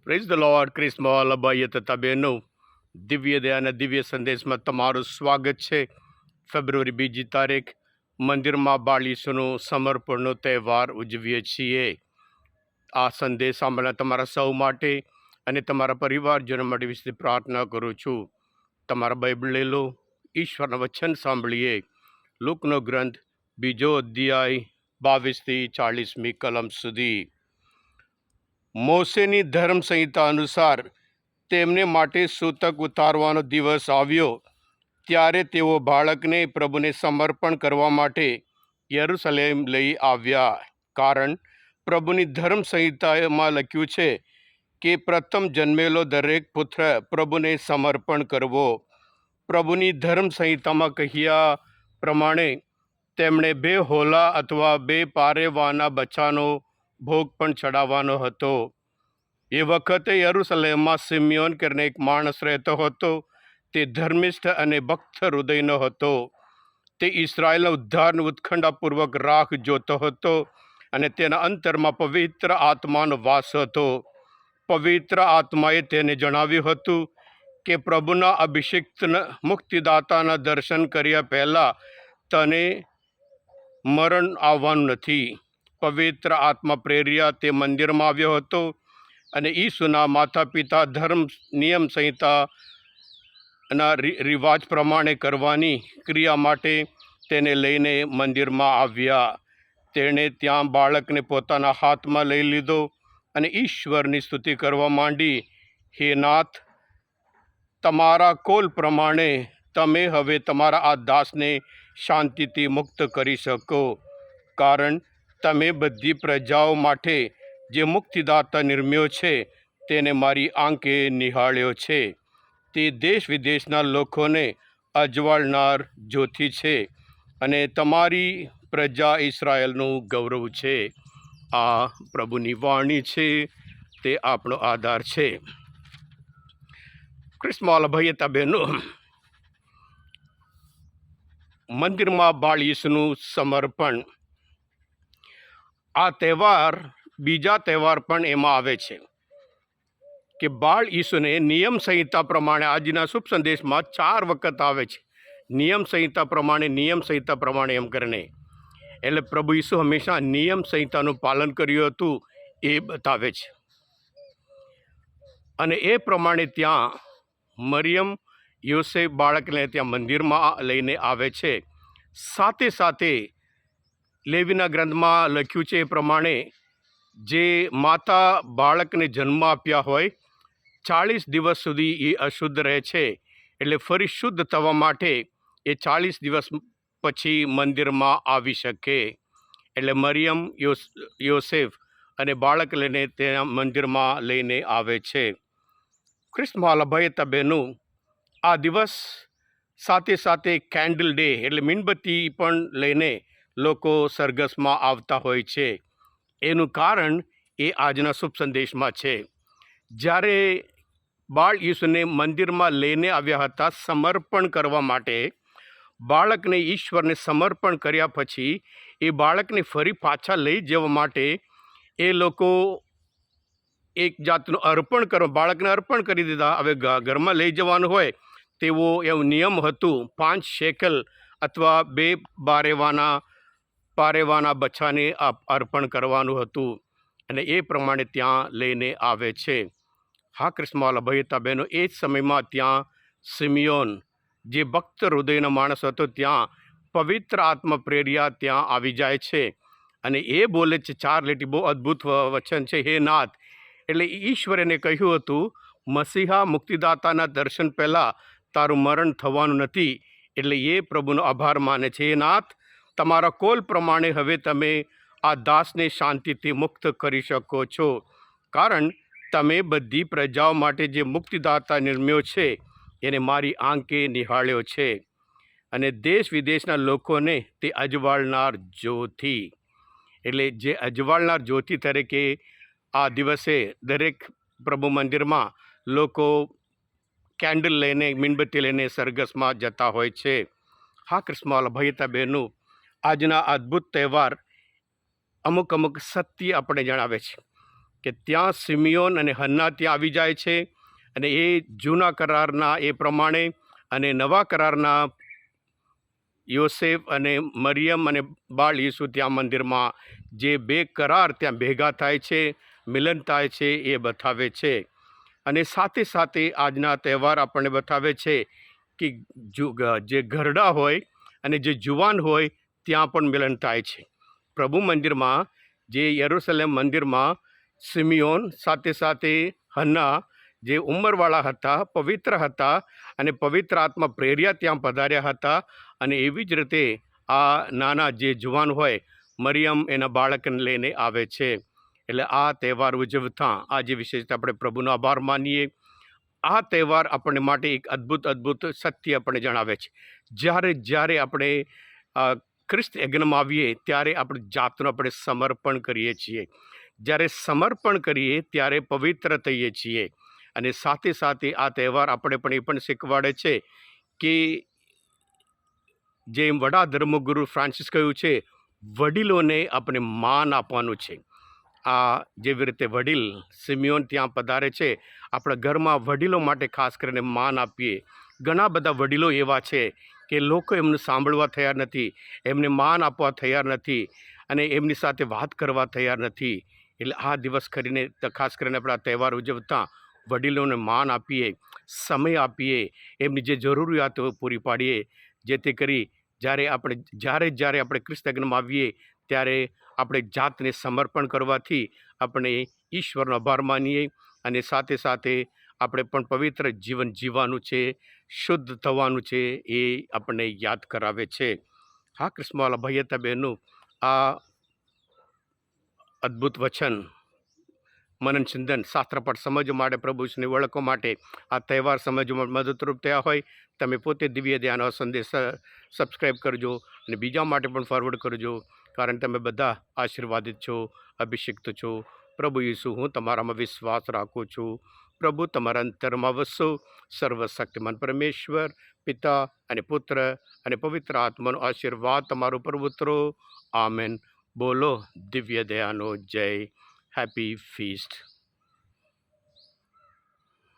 Praise the lord. ક્રિસ્મોલ ભાઈએ તથા બહેનો, દિવ્ય દયાના દિવ્ય સંદેશમાં તમારું સ્વાગત છે. ફેબ્રુઆરી 2 તારીખ મંદિરમાં બાળ ઈસુનું સમર્પણનો તહેવાર ઉજવીએ છીએ. આ સંદેશ સાંભળનાર તમારા સૌ માટે અને તમારા પરિવારજનો માટે વિશે પ્રાર્થના કરું છું. તમારા બાઇબલ લઈ લો, ઈશ્વરના વચન સાંભળીએ. લુકનો ગ્રંથ 2 અધ્યાય 22 થી 40મી કલમ સુધી. મોશેની ધર્મ સંહિતા અનુસાર તેમને માટે સૂતક ઉતારવાનો દિવસ આવ્યો. ત્યારે તેઓ બાળકને પ્રભુને સમર્પણ કરવા માટે યરૂશલેમ લઈ આવ્યા. કારણ પ્રભુની ધર્મ સંહિતામાં લખ્યું છે કે પ્રથમ જન્મેલો દરેક પુત્ર પ્રભુને સમર્પણ કરવો. પ્રભુની ધર્મ સંહિતામાં કહ્યા પ્રમાણે તેમણે 2 હોલા અથવા 2 પારેવાના બચ્ચાનો ભોગ પણ ચડાવવાનો હતો. એ વખતે યરૂશલેમમાં સિમિયોન કરીને એક માણસ રહેતો હતો. તે ધર્મિષ્ઠ અને ભક્ત હૃદયનો હતો. તે ઇસરાયેલના ઉદ્ધારનું ઉત્કંઠાપૂર્વક રાહ જોતો હતો અને તેના અંતરમાં પવિત્ર આત્માનો વાસ હતો. પવિત્ર આત્માએ તેને જણાવ્યું હતું કે પ્રભુના અભિષિક્ત મુક્તિદાતાના દર્શન કર્યા પહેલાં તને મરણ આવવાનું નથી. પવિત્ર આત્મા પ્રેર્યા તે મંદિરમાં આવ્યો હતો અને ઈસુના માતા પિતા ધર્મ નિયમ સંહિતાના રિવાજ પ્રમાણે કરવાની ક્રિયા માટે તેને લઈને મંદિરમાં આવ્યા. તેણે ત્યાં બાળકને પોતાના હાથમાં લઈ લીધો અને ઈશ્વરની સ્તુતિ કરવા માંડી. હે નાથ, તમારા કોલ પ્રમાણે તમે હવે તમારા આ દાસને શાંતિથી મુક્ત કરી શકો. કારણ તમે બધી પ્રજાઓ માટે જે મુક્તિદાતા નિર્મ્યો છે તેને મારી આંખે નિહાળ્યો છે. તે દેશ વિદેશના લોકોને અજવાળનાર જ્યોતિ છે અને તમારી પ્રજા ઇસરાયેલનું ગૌરવ છે. આ પ્રભુની વાણી છે, તે આપણો આધાર છે. ક્રિસ્મોલ ભાઈએ બહેનો, મંદિરમાં બાળ ઈસુનું સમર્પણ, આ તહેવાર બીજા તહેવાર પણ એમાં આવે છે કે બાળ ઈસુને નિયમ સંહિતા પ્રમાણે આજના શુભ સંદેશમાં 4 વખત આવે છે. નિયમ સંહિતા પ્રમાણે એમ કરીને, એટલે પ્રભુ ઈસુ હંમેશા નિયમ સંહિતાનું પાલન કર્યું હતું એ બતાવે છે. અને એ પ્રમાણે ત્યાં મરિયમ યોસેફ બાળકને ત્યાં મંદિરમાં લઈને આવે છે. સાથે સાથે લેવીના ગ્રંથમાં લખ્યું છે એ પ્રમાણે જે માતા બાળકને જન્મ આપ્યા હોય 40 દિવસ સુધી એ અશુદ્ધ રહે છે. એટલે ફરી શુદ્ધ થવા માટે એ 40 દિવસ પછી મંદિરમાં આવી શકે. એટલે મરિયમ યોસેફ અને બાળક લઈને ત્યાં મંદિરમાં લઈને આવે છે. ક્રિસ્મોલ ભાઈ બહેનો, આ દિવસ સાથે સાથે કેન્ડલ ડે એટલે મીણબત્તી પણ લઈને લોકો સરઘસમાં આવતા હોય છે. એનું કારણ એ આજના શુભ સંદેશમાં છે. જ્યારે બાળ ઈસુને મંદિરમાં લઈને આવ્યા હતા સમર્પણ કરવા માટે, બાળકને ઈશ્વરને સમર્પણ કર્યા પછી એ બાળકને ફરી પાછા લઈ જવા માટે એ લોકો એક જાતનું અર્પણ કરવા, બાળકને અર્પણ કરી દીધા. હવે ઘરમાં લઈ જવાનું હોય તેવો એવું નિયમ હતું. 5 શેકલ અથવા 2 પારેવાના બચ્ચાને અર્પણ કરવાનું હતું અને એ પ્રમાણે ત્યાં લઈને આવે છે. હા ક્રિસ્મોલ ભાઈ બહેનો, એ જ સમયમાં ત્યાં સિમિયોન જે ભક્ત હૃદયનો માણસ હતો, ત્યાં પવિત્ર આત્મા પ્રેર્યા ત્યાં આવી જાય છે અને એ બોલે છે 4 લીટી, બહુ અદ્ભુત વચન છે. હે નાથ, એટલે ઈશ્વરે એને કહ્યું હતું મસીહા મુક્તિદાતાના દર્શન પહેલાં તારું મરણ થવાનું નથી. એટલે એ પ્રભુનો આભાર માને છે. હે નાથ, તમારા કોલ પ્રમાણે હવે તમે આ દાસને શાંતિથી મુક્ત કરી શકો છો. કારણ તમે બધી પ્રજાઓ માટે જે મુક્તિદાતા નિર્મ્યો છે એને મારી આંખે નિહાળ્યો છે અને દેશ વિદેશના લોકોને તે અજવાળનાર જ્યોતિ, એટલે જે અજવાળનાર જ્યોતિ તરીકે આ દિવસે દરેક પ્રભુ મંદિરમાં લોકો કેન્ડલ લઈને, મીણબત્તી લઈને સરઘસમાં જતા હોય છે. હા ક્રિસ્મોલ ભાઈ બહેનો, આજના અદ્ભુત તહેવાર અમુક સત્ય આપણે જણાવે છે. કે ત્યાં સિમિયોન અને હન્ના ત્યાં આવી જાય છે અને એ જૂના કરારના એ પ્રમાણે અને નવા કરારના યોસેફ અને મરિયમ અને બાળ ઈસુ ત્યાં મંદિરમાં જે બે કરાર ત્યાં ભેગા થાય છે, મિલન થાય છે, એ બતાવે છે. અને સાથે સાથે આજના તહેવાર આપણને બતાવે છે કે જે ઘરડા હોય અને જે જુવાન હોય ત્યાં પણ મિલન થાય છે. પ્રભુ મંદિરમાં જે યરુશલેમ મંદિરમાં સિમિયોન સાથે સાથે હન્ના જે ઉંમરવાળા હતા, પવિત્ર હતા અને પવિત્ર આત્મા પ્રેર્યા ત્યાં પધાર્યા હતા. અને એવી જ રીતે આ નાના જે જુવાન હોય મરિયમ એના બાળકને લઈને આવે છે. એટલે આ તહેવાર ઉજવતા આ જે વિશેષતા આપણે પ્રભુનો આભાર માનીએ. આ તહેવાર આપણને માટે એક અદ્ભુત સત્ય આપણને જણાવે છે. જ્યારે આપણે ખ્રિસ્ત યજ્ઞમાં આવીએ ત્યારે આપણે જાતનું આપણે સમર્પણ કરીએ છીએ. જ્યારે સમર્પણ કરીએ ત્યારે પવિત્ર થઈએ છીએ. અને સાથે સાથે આ તહેવાર આપણે પણ એ પણ શીખવાડે છે કે જેમ વડા ધર્મગુરુ ફ્રાન્સિસ કહ્યું છે, વડીલોને આપણે માન આપવાનું છે. આ જેવી રીતે વડીલ સિમિયોન ત્યાં પધારે છે, આપણા ઘરમાં વડીલો માટે ખાસ કરીને માન આપીએ. ઘણા બધા વડીલો એવા છે કે લોકો એમનું સાંભળવા તૈયાર નથી, એમને માન આપવા તૈયાર નથી અને એમની સાથે વાત કરવા તૈયાર નથી. એટલે આ દિવસ કરીને ખાસ કરીને આપણે આ તહેવાર ઉજવતા વડીલોને માન આપીએ, સમય આપીએ, એમની જે જરૂરિયાતો પૂરી પાડીએ, જેથી કરી જ્યારે આપણે ખ્રિસ્ત યજ્ઞમાં આવીએ ત્યારે આપણે જાતને સમર્પણ કરવાથી આપણે ઈશ્વરનો આભાર માનીએ અને સાથે સાથે આપણે પણ પવિત્ર જીવન જીવવાનું છે, શુદ્ધ થવાનું છે, એ આપણને યાદ કરાવે છે. હા ક્રિસ્મવાલા ભાઈ હતા બહેનો, આ અદ્ભુત વચન મનન ચિંતન શાસ્ત્રપાઠ સમજવા માટે, પ્રભુ ઈસુને ઓળખવા માટે, આ તહેવાર સમજવામાં મદદરૂપ થયા હોય, તમે પોતે દિવ્ય ધ્યાન સંદેશ સબસ્ક્રાઈબ કરજો અને બીજા માટે પણ ફોરવર્ડ કરજો. કારણ તમે બધા આશીર્વાદિત છો, અભિષિક્ત છો. પ્રભુ ઈસુ, હું તમારામાં વિશ્વાસ રાખું છું. પ્રભુ તમારા અંતરમાં વસો. સર્વશક્તિમાન પરમેશ્વર પિતા અને પુત્ર અને પવિત્ર આત્માનો આશીર્વાદ તમારા ઉપર ઉતરો. આમેન. બોલો દિવ્ય દયાનો જય. Happy feast.